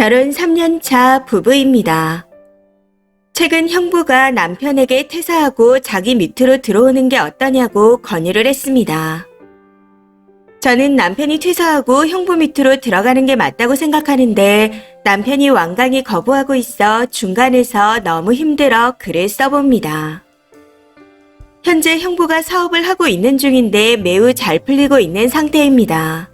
결혼 3년 차 부부입니다. 최근 형부가 남편에게 퇴사하고 자기 밑으로 들어오는 게 어떠냐고 건의를 했습니다. 저는 남편이 퇴사하고 형부 밑으로 들어가는 게 맞다고 생각하는데 남편이 완강히 거부하고 있어 중간에서 너무 힘들어 글을 써봅니다. 현재 형부가 사업을 하고 있는 중인데 매우 잘 풀리고 있는 상태입니다.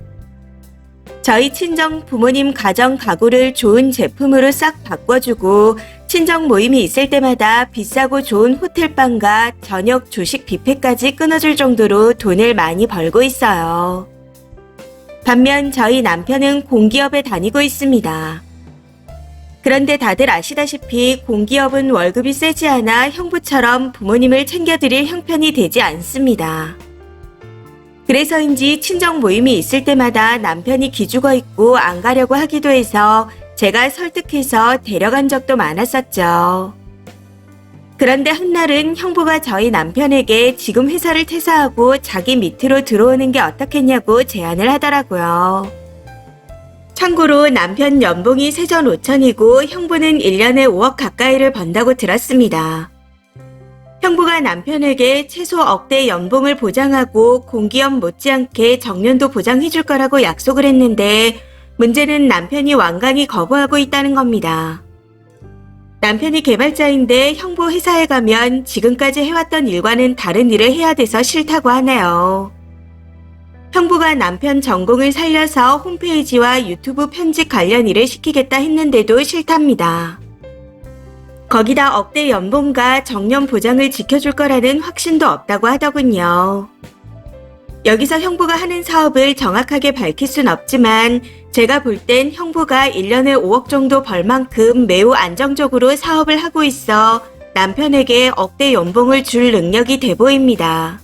저희 친정 부모님 가정 가구를 좋은 제품으로 싹 바꿔주고 친정 모임이 있을 때마다 비싸고 좋은 호텔방과 저녁 조식 뷔페까지 끊어줄 정도로 돈을 많이 벌고 있어요. 반면 저희 남편은 공기업에 다니고 있습니다. 그런데 다들 아시다시피 공기업은 월급이 세지 않아 형부처럼 부모님을 챙겨드릴 형편이 되지 않습니다. 그래서인지 친정 모임이 있을 때마다 남편이 기죽어 있고 안 가려고 하기도 해서 제가 설득해서 데려간 적도 많았었죠. 그런데 한날은 형부가 저희 남편에게 지금 회사를 퇴사하고 자기 밑으로 들어오는 게 어떻겠냐고 제안을 하더라고요. 참고로 남편 연봉이 세전 5천이고 형부는 1년에 5억 가까이를 번다고 들었습니다. 형부가 남편에게 최소 억대 연봉을 보장하고 공기업 못지않게 정년도 보장해줄 거라고 약속을 했는데 문제는 남편이 완강히 거부하고 있다는 겁니다. 남편이 개발자인데 형부 회사에 가면 지금까지 해왔던 일과는 다른 일을 해야 돼서 싫다고 하네요. 형부가 남편 전공을 살려서 홈페이지와 유튜브 편집 관련 일을 시키겠다 했는데도 싫답니다. 거기다 억대 연봉과 정년 보장을 지켜줄 거라는 확신도 없다고 하더군요. 여기서 형부가 하는 사업을 정확하게 밝힐 순 없지만 제가 볼 땐 형부가 1년에 5억 정도 벌 만큼 매우 안정적으로 사업을 하고 있어 남편에게 억대 연봉을 줄 능력이 돼 보입니다.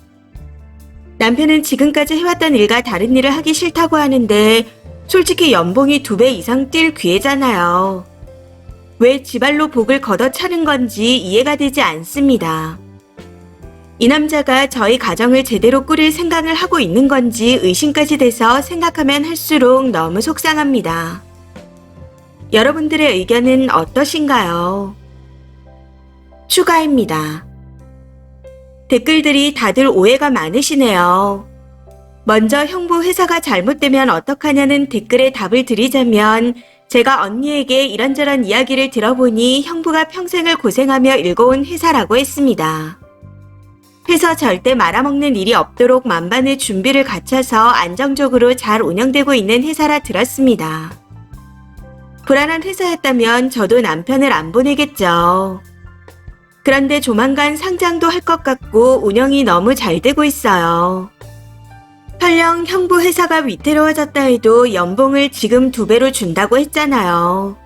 남편은 지금까지 해왔던 일과 다른 일을 하기 싫다고 하는데 솔직히 연봉이 2배 이상 뛸 기회잖아요. 왜 지발로 복을 걷어차는 건지 이해가 되지 않습니다. 이 남자가 저희 가정을 제대로 꾸릴 생각을 하고 있는 건지 의심까지 돼서 생각하면 할수록 너무 속상합니다. 여러분들의 의견은 어떠신가요? 추가입니다. 댓글들이 다들 오해가 많으시네요. 먼저 형부 회사가 잘못되면 어떡하냐는 댓글에 답을 드리자면 제가 언니에게 이런저런 이야기를 들어보니 형부가 평생을 고생하며 일궈온 회사라고 했습니다. 회사 절대 말아먹는 일이 없도록 만반의 준비를 갖춰서 안정적으로 잘 운영되고 있는 회사라 들었습니다. 불안한 회사였다면 저도 남편을 안 보내겠죠. 그런데 조만간 상장도 할 것 같고 운영이 너무 잘 되고 있어요. 설령 형부 회사가 위태로워졌다 해도 연봉을 지금 2배로 준다고 했잖아요.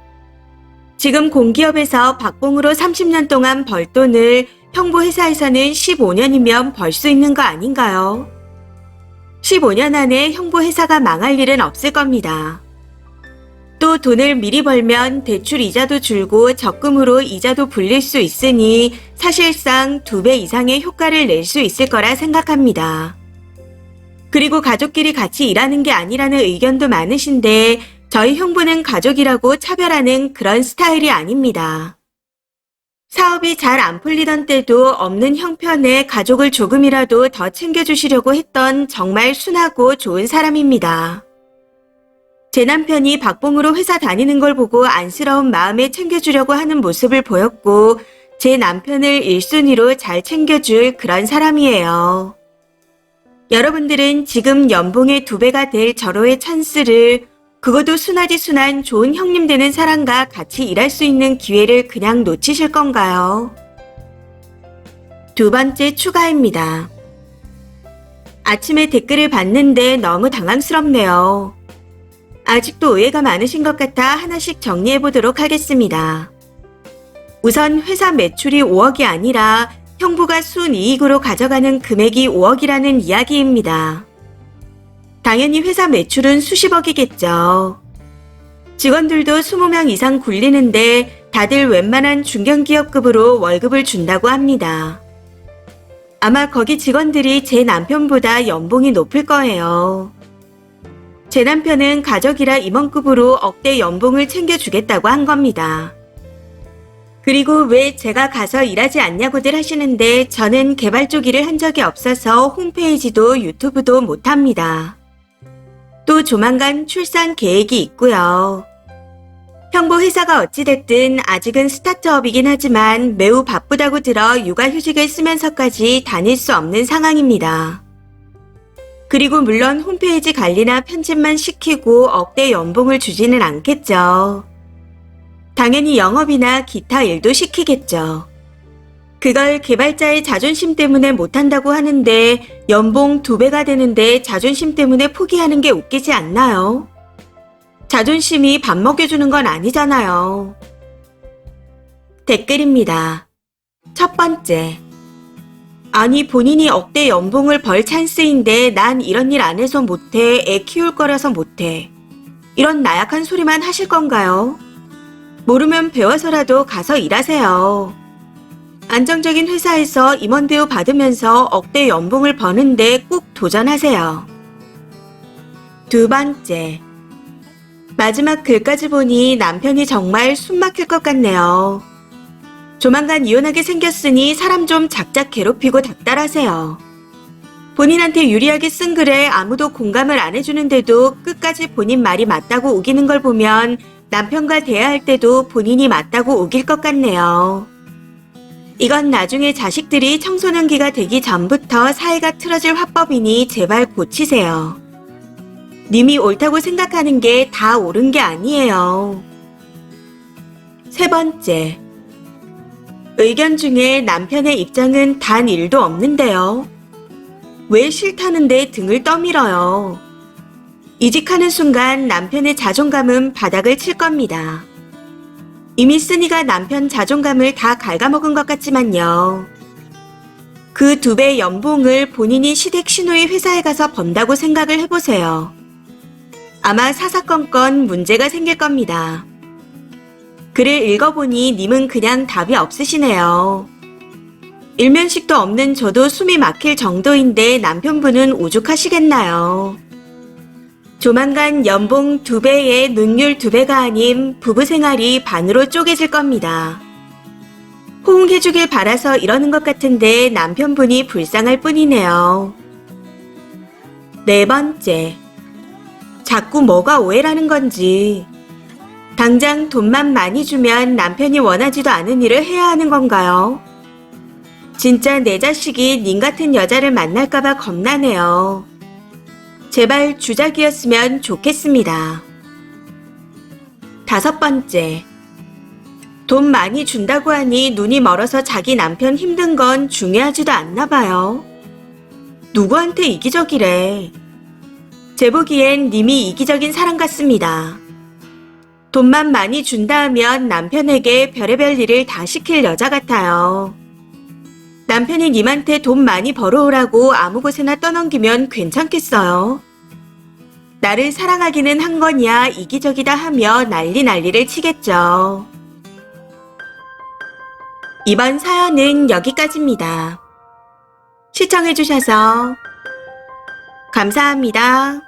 지금 공기업에서 박봉으로 30년 동안 벌 돈을 형부 회사에서는 15년이면 벌 수 있는 거 아닌가요? 15년 안에 형부 회사가 망할 일은 없을 겁니다. 또 돈을 미리 벌면 대출 이자도 줄고 적금으로 이자도 불릴 수 있으니 사실상 2배 이상의 효과를 낼 수 있을 거라 생각합니다. 그리고 가족끼리 같이 일하는 게 아니라는 의견도 많으신데 저희 형부는 가족이라고 차별하는 그런 스타일이 아닙니다. 사업이 잘 안 풀리던 때도 없는 형편에 가족을 조금이라도 더 챙겨주시려고 했던 정말 순하고 좋은 사람입니다. 제 남편이 박봉으로 회사 다니는 걸 보고 안쓰러운 마음에 챙겨주려고 하는 모습을 보였고 제 남편을 1순위로 잘 챙겨줄 그런 사람이에요. 여러분들은 지금 연봉의 2배가 될 절호의 찬스를 그것도 순하디 순한 좋은 형님 되는 사람과 같이 일할 수 있는 기회를 그냥 놓치실 건가요? 2번째 추가입니다. 아침에 댓글을 봤는데 너무 당황스럽네요. 아직도 오해가 많으신 것 같아 하나씩 정리해 보도록 하겠습니다. 우선 회사 매출이 5억이 아니라 형부가 순이익으로 가져가는 금액이 5억이라는 이야기입니다. 당연히 회사 매출은 수십억이겠죠. 직원들도 20명 이상 굴리는데 다들 웬만한 중견기업급으로 월급을 준다고 합니다. 아마 거기 직원들이 제 남편보다 연봉이 높을 거예요. 제 남편은 가족이라 임원급으로 억대 연봉을 챙겨주겠다고 한 겁니다. 그리고 왜 제가 가서 일하지 않냐고들 하시는데 저는 개발 쪽 일을 한 적이 없어서 홈페이지도 유튜브도 못합니다. 또 조만간 출산 계획이 있고요. 형부 회사가 어찌됐든 아직은 스타트업이긴 하지만 매우 바쁘다고 들어 육아휴직을 쓰면서까지 다닐 수 없는 상황입니다. 그리고 물론 홈페이지 관리나 편집만 시키고 억대 연봉을 주지는 않겠죠. 당연히 영업이나 기타 일도 시키겠죠. 그걸 개발자의 자존심 때문에 못한다고 하는데 연봉 2배가 되는데 자존심 때문에 포기하는 게 웃기지 않나요? 자존심이 밥 먹여주는 건 아니잖아요. 댓글입니다. 첫 번째. 아니 본인이 억대 연봉을 벌 찬스인데 난 이런 일 안 해서 못해, 애 키울 거라서 못해. 이런 나약한 소리만 하실 건가요? 모르면 배워서라도 가서 일하세요. 안정적인 회사에서 임원 대우 받으면서 억대 연봉을 버는데 꼭 도전하세요. 두 번째. 마지막 글까지 보니 남편이 정말 숨 막힐 것 같네요. 조만간 이혼하게 생겼으니 사람 좀 작작 괴롭히고 닥달하세요. 본인한테 유리하게 쓴 글에 아무도 공감을 안 해주는데도 끝까지 본인 말이 맞다고 우기는 걸 보면 남편과 대화할 때도 본인이 맞다고 우길 것 같네요. 이건 나중에 자식들이 청소년기가 되기 전부터 사이가 틀어질 화법이니 제발 고치세요. 님이 옳다고 생각하는 게 다 옳은 게 아니에요. 세 번째. 의견 중에 남편의 입장은 단 1도 없는데요. 왜 싫다는데 등을 떠밀어요. 이직하는 순간 남편의 자존감은 바닥을 칠 겁니다. 이미 쓰니가 남편 자존감을 다 갉아먹은 것 같지만요. 그 2배 연봉을 본인이 시댁 시누이 회사에 가서 번다고 생각을 해보세요. 아마 사사건건 문제가 생길 겁니다. 글을 읽어보니 님은 그냥 답이 없으시네요. 일면식도 없는 저도 숨이 막힐 정도인데 남편분은 오죽하시겠나요. 조만간 연봉 2배에 눈율 2배가 아닌 부부 생활이 반으로 쪼개질 겁니다. 호응해주길 바라서 이러는 것 같은데 남편분이 불쌍할 뿐이네요. 네 번째. 자꾸 뭐가 오해라는 건지. 당장 돈만 많이 주면 남편이 원하지도 않은 일을 해야 하는 건가요? 진짜 내 자식이 님 같은 여자를 만날까봐 겁나네요. 제발 주작이었으면 좋겠습니다. 다섯 번째. 돈 많이 준다고 하니 눈이 멀어서 자기 남편 힘든 건 중요하지도 않나 봐요. 누구한테 이기적이래. 제 보기엔 님이 이기적인 사람 같습니다. 돈만 많이 준다 하면 남편에게 별의별 일을 다 시킬 여자 같아요. 남편이 님한테 돈 많이 벌어오라고 아무 곳에나 떠넘기면 괜찮겠어요? 나를 사랑하기는 한 거냐 이기적이다 하며 난리를 치겠죠. 이번 사연은 여기까지입니다. 시청해주셔서 감사합니다.